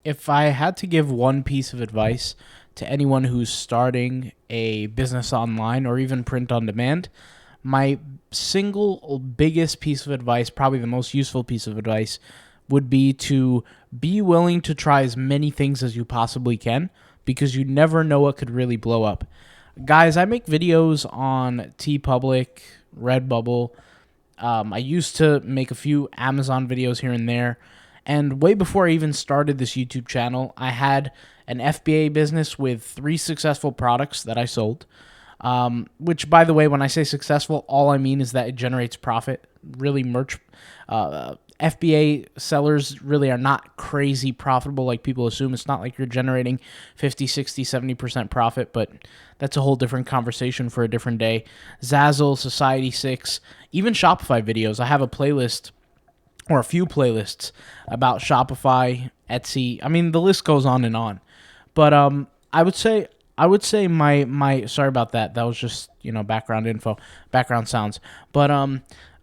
if I had to give one piece of advice to anyone who's starting a business online or even print on demand, my single biggest piece of advice, probably the most useful piece of advice, would be to be willing to try as many things as you possibly can, because you never know what could really blow up. Guys, I make videos on TeePublic, Redbubble. I used to make a few Amazon videos here and there. And way before I even started this YouTube channel, I had an FBA business with 3 successful products that I sold. Which, by the way, when I say successful, all I mean is that it generates profit. Really, FBA sellers really are not crazy profitable like people assume. It's not like you're generating 50, 60, 70% profit, but that's a whole different conversation for a different day. Zazzle, Society 6, even Shopify videos. I have a playlist or a few playlists about Shopify, Etsy. I mean, the list goes on and on. But I would say my sorry about that. That was just, background info, background sounds. But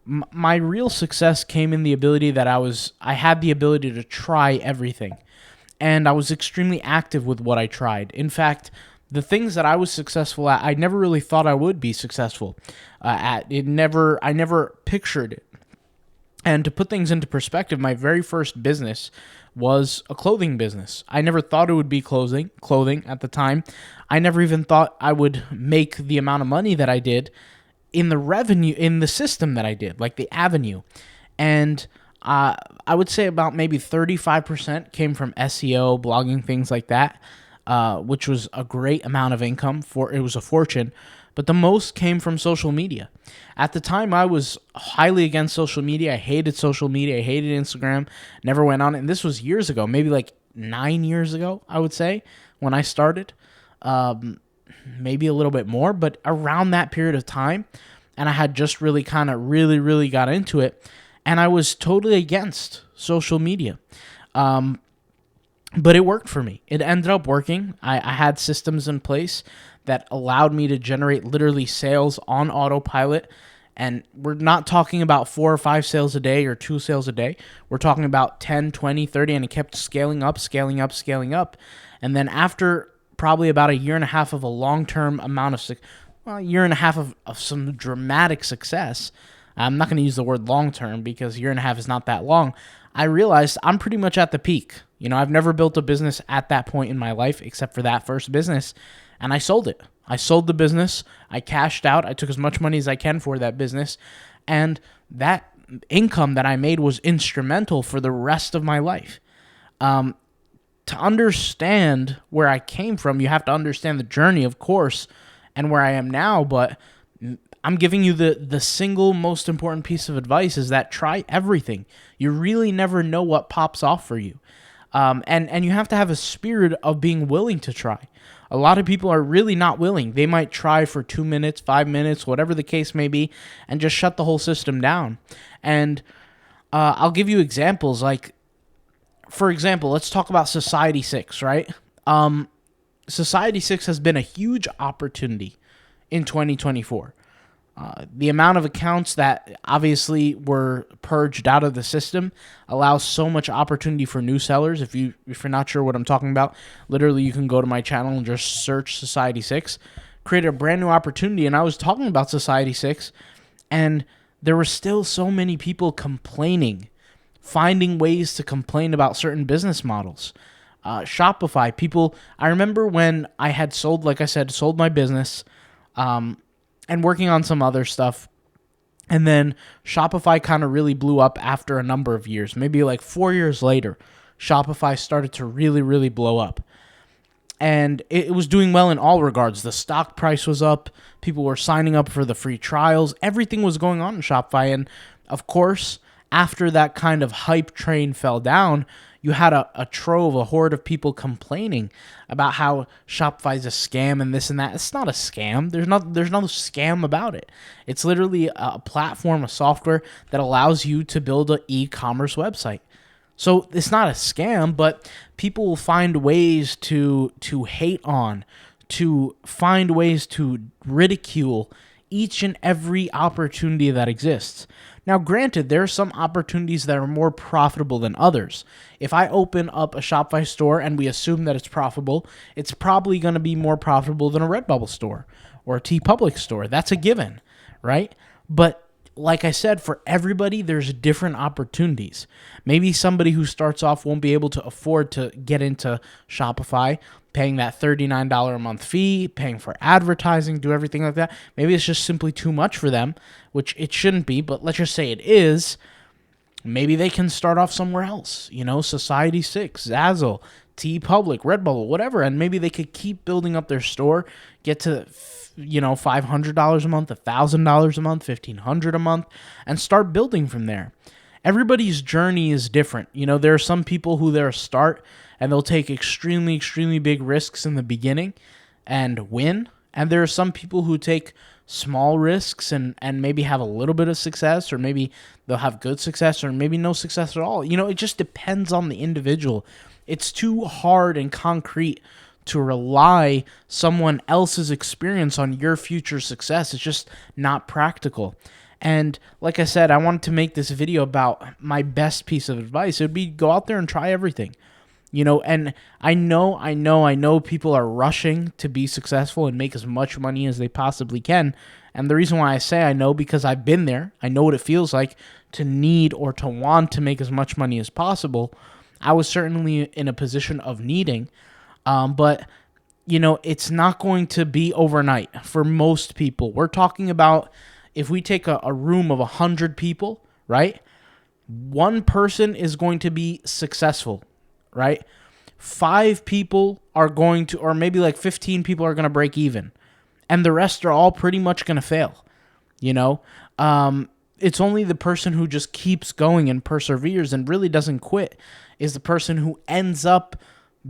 my real success came in the ability that I had the ability to try everything. And I was extremely active with what I tried. In fact, the things that I was successful at, I never really thought I would be successful at. I never pictured it. And to put things into perspective, my very first business was a clothing business. I never thought it would be clothing at the time. I never even thought I would make the amount of money that I did in the revenue, in the system that I did, like the avenue. And I would say about maybe 35% came from SEO, blogging, things like that, which was a great amount of income. It was a fortune. But the most came from social media. At the time, I was highly against social media. I hated social media. I hated Instagram. Never went on it. And this was years ago, maybe like 9 years ago, I would say, when I started. Maybe a little bit more, but around that period of time. And I had just really got into it. And I was totally against social media. But it worked for me. It ended up working. I had systems in place that allowed me to generate literally sales on autopilot. And we're not talking about 4 or 5 sales a day or 2 sales a day. We're talking about 10, 20, 30, and it kept scaling up. And then after probably about a year and a half of a long-term amount of, a year and a half of some dramatic success, I'm not going to use the word long-term because a year and a half is not that long, I realized I'm pretty much at the peak. I've never built a business at that point in my life except for that first business, and I sold it. I sold the business. I cashed out. I took as much money as I can for that business, and that income that I made was instrumental for the rest of my life. To understand where I came from, you have to understand the journey, of course, and where I am now, but I'm giving you the single most important piece of advice is that try everything. You really never know what pops off for you. And you have to have a spirit of being willing to try. A lot of people are really not willing. They might try for 2 minutes, 5 minutes, whatever the case may be, and just shut the whole system down. And I'll give you examples. Like, for example, let's talk about Society 6, right? Society 6 has been a huge opportunity in 2024. The amount of accounts that obviously were purged out of the system allows so much opportunity for new sellers. If you're not sure what I'm talking about, literally you can go to my channel and just search Society 6, create a brand new opportunity. And I was talking about Society 6, and there were still so many people complaining, finding ways to complain about certain business models. Shopify, people, I remember when I had sold, like I said, sold my business, and working on some other stuff. And then Shopify kind of really blew up after a number of years. Maybe like 4 years later, Shopify started to really blow up. And it was doing well in all regards. The stock price was up. People were signing up for the free trials. Everything was going on in Shopify. And of course, after that kind of hype train fell down, you had a trove, a horde of people complaining about how Shopify is a scam and this and that. It's not a scam. There's no scam about it. It's literally a platform, a software that allows you to build an e-commerce website. So it's not a scam, but people will find ways to hate on, to find ways to ridicule each and every opportunity that exists. Now, granted, there are some opportunities that are more profitable than others. If I open up a Shopify store and we assume that it's profitable, it's probably going to be more profitable than a Redbubble store or a TeePublic store. That's a given, right? But like I said, for everybody, there's different opportunities. Maybe somebody who starts off won't be able to afford to get into Shopify, paying that $39 a month fee, paying for advertising, do everything like that. Maybe it's just simply too much for them, which it shouldn't be, but let's just say it is. Maybe they can start off somewhere else, Society6, Zazzle, TeePublic, Redbubble, whatever, and maybe they could keep building up their store, get to $500 a month, $1,000 a month, $1,500 a month, and start building from there. Everybody's journey is different. There are some people who they'll start and they'll take extremely, extremely big risks in the beginning and win. And there are some people who take small risks and maybe have a little bit of success, or maybe they'll have good success, or maybe no success at all. It just depends on the individual. It's too hard and concrete to rely someone else's experience on your future success. It's just not practical. And like I said, I wanted to make this video about my best piece of advice. It would be go out there and try everything. And I know people are rushing to be successful and make as much money as they possibly can. And the reason why I say I know, because I've been there. I know what it feels like to need or to want to make as much money as possible. I was certainly in a position of needing, but it's not going to be overnight for most people. We're talking about, if we take a room of 100 people, right? One person is going to be successful, right? 5 people are going to, or maybe like 15 people are going to break even, and the rest are all pretty much going to fail. It's only the person who just keeps going and perseveres and really doesn't quit is the person who ends up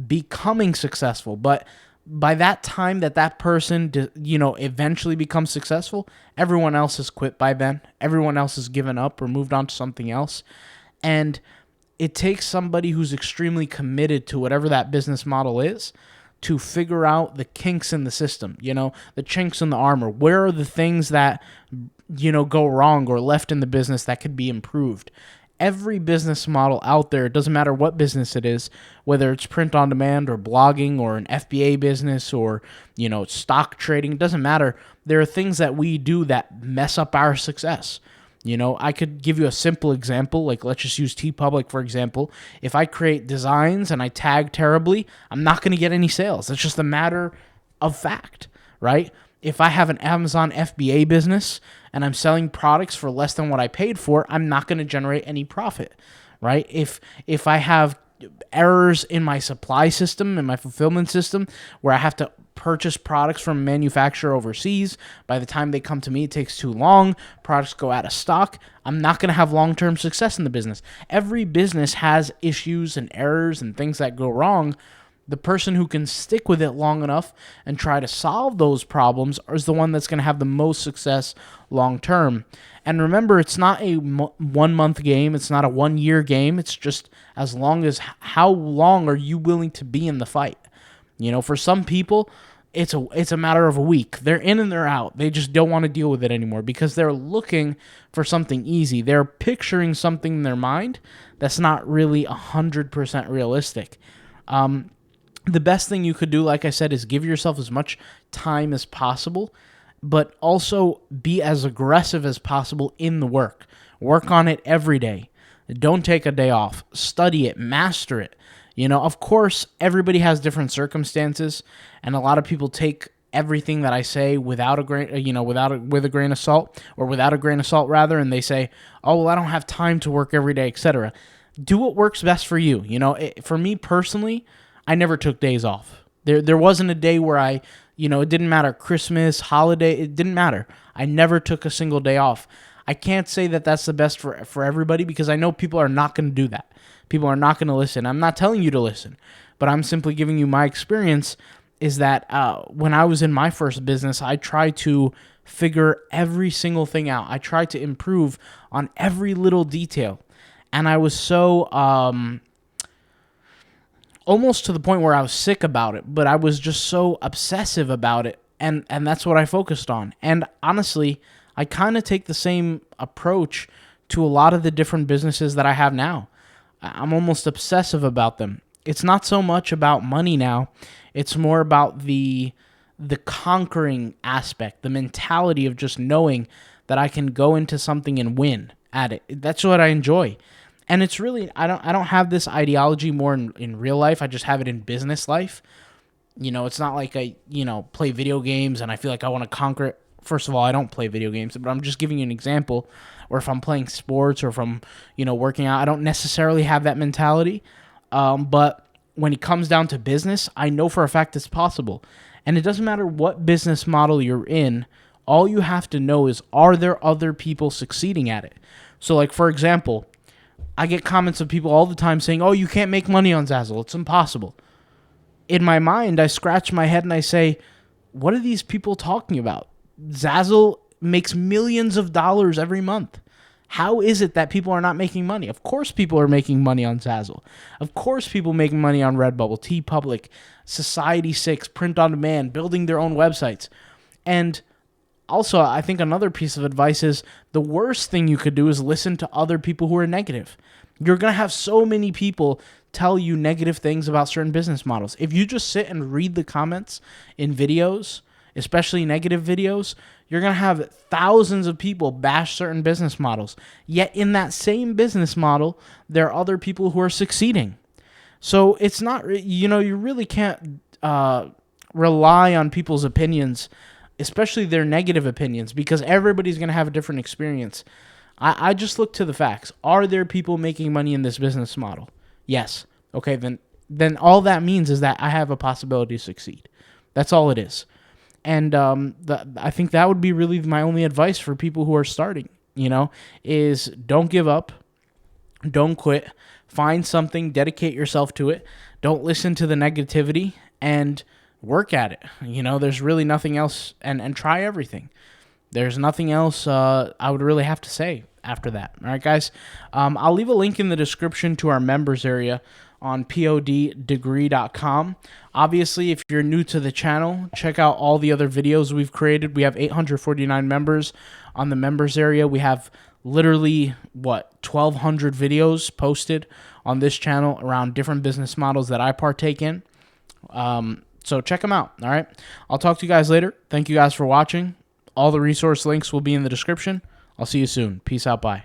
becoming successful. But by that time that person, eventually becomes successful, everyone else has quit by then. Everyone else has given up or moved on to something else. And it takes somebody who's extremely committed to whatever that business model is to figure out the kinks in the system, the chinks in the armor. Where are the things that, go wrong or left in the business that could be improved? Every business model out there, it doesn't matter what business it is, whether it's print on demand or blogging or an FBA business or, stock trading, it doesn't matter. There are things that we do that mess up our success. I could give you a simple example, like let's just use TeePublic, for example. If I create designs and I tag terribly, I'm not going to get any sales. It's just a matter of fact, right? If I have an Amazon FBA business and I'm selling products for less than what I paid for, I'm not going to generate any profit, right? If I have errors in my supply system, in my fulfillment system, where I have to purchase products from a manufacturer overseas, by the time they come to me, it takes too long, products go out of stock, I'm not going to have long-term success in the business. Every business has issues and errors and things that go wrong. The person who can stick with it long enough and try to solve those problems is the one that's going to have the most success long term. And remember, it's not a 1 month game. It's not a 1 year game. It's just as long as how long are you willing to be in the fight? For some people, it's a matter of a week. They're in and they're out. They just don't want to deal with it anymore because they're looking for something easy. They're picturing something in their mind that's not really 100% realistic. The best thing you could do, like I said, is give yourself as much time as possible, but also be as aggressive as possible in the work. Work on it every day. Don't take a day off. Study it. Master it. Of course, everybody has different circumstances, and a lot of people take everything that I say without a grain, with a grain of salt, or without a grain of salt rather, and they say, "Oh, well, I don't have time to work every day," etc. Do what works best for you. For me personally, I never took days off. There wasn't a day where it didn't matter, Christmas, holiday, it didn't matter. I never took a single day off. I can't say that that's the best for everybody because I know people are not going to do that. People are not going to listen. I'm not telling you to listen, but I'm simply giving you my experience is that when I was in my first business, I tried to figure every single thing out. I tried to improve on every little detail. And I was so almost to the point where I was sick about it, but I was just so obsessive about it, and that's what I focused on. And honestly, I kind of take the same approach to a lot of the different businesses that I have now. I'm almost obsessive about them. It's not so much about money now. It's more about the conquering aspect, the mentality of just knowing that I can go into something and win at it. That's what I enjoy. And it's really, I don't have this ideology more in real life. I just have it in business life. It's not like I, play video games and I feel like I want to conquer it. First of all, I don't play video games, but I'm just giving you an example. Or if I'm playing sports or if I'm, working out, I don't necessarily have that mentality. But when it comes down to business, I know for a fact it's possible. And it doesn't matter what business model you're in. All you have to know is, are there other people succeeding at it? So, like, for example, I get comments of people all the time saying, oh, you can't make money on Zazzle. It's impossible. In my mind, I scratch my head and I say, what are these people talking about? Zazzle makes millions of dollars every month. How is it that people are not making money? Of course people are making money on Zazzle. Of course people making money on Redbubble, TeePublic, Society6, Print on Demand, building their own websites. And also, I think another piece of advice is the worst thing you could do is listen to other people who are negative. You're going to have so many people tell you negative things about certain business models. If you just sit and read the comments in videos, especially negative videos, you're going to have thousands of people bash certain business models. Yet in that same business model, there are other people who are succeeding. So it's not, you really can't rely on people's opinions, especially their negative opinions, because everybody's going to have a different experience. I just look to the facts. Are there people making money in this business model? Yes. Okay, then all that means is that I have a possibility to succeed. That's all it is. And I think that would be really my only advice for people who are starting, is don't give up, don't quit, find something, dedicate yourself to it, don't listen to the negativity, and work at it. There's really nothing else, and try everything. There's nothing else I would really have to say after that. All right, guys. I'll leave a link in the description to our members area on poddegree.com. Obviously, if you're new to the channel, check out all the other videos we've created. We have 849 members on the members area. We have literally, 1,200 videos posted on this channel around different business models that I partake in. So check them out, all right? I'll talk to you guys later. Thank you guys for watching. All the resource links will be in the description. I'll see you soon. Peace out. Bye.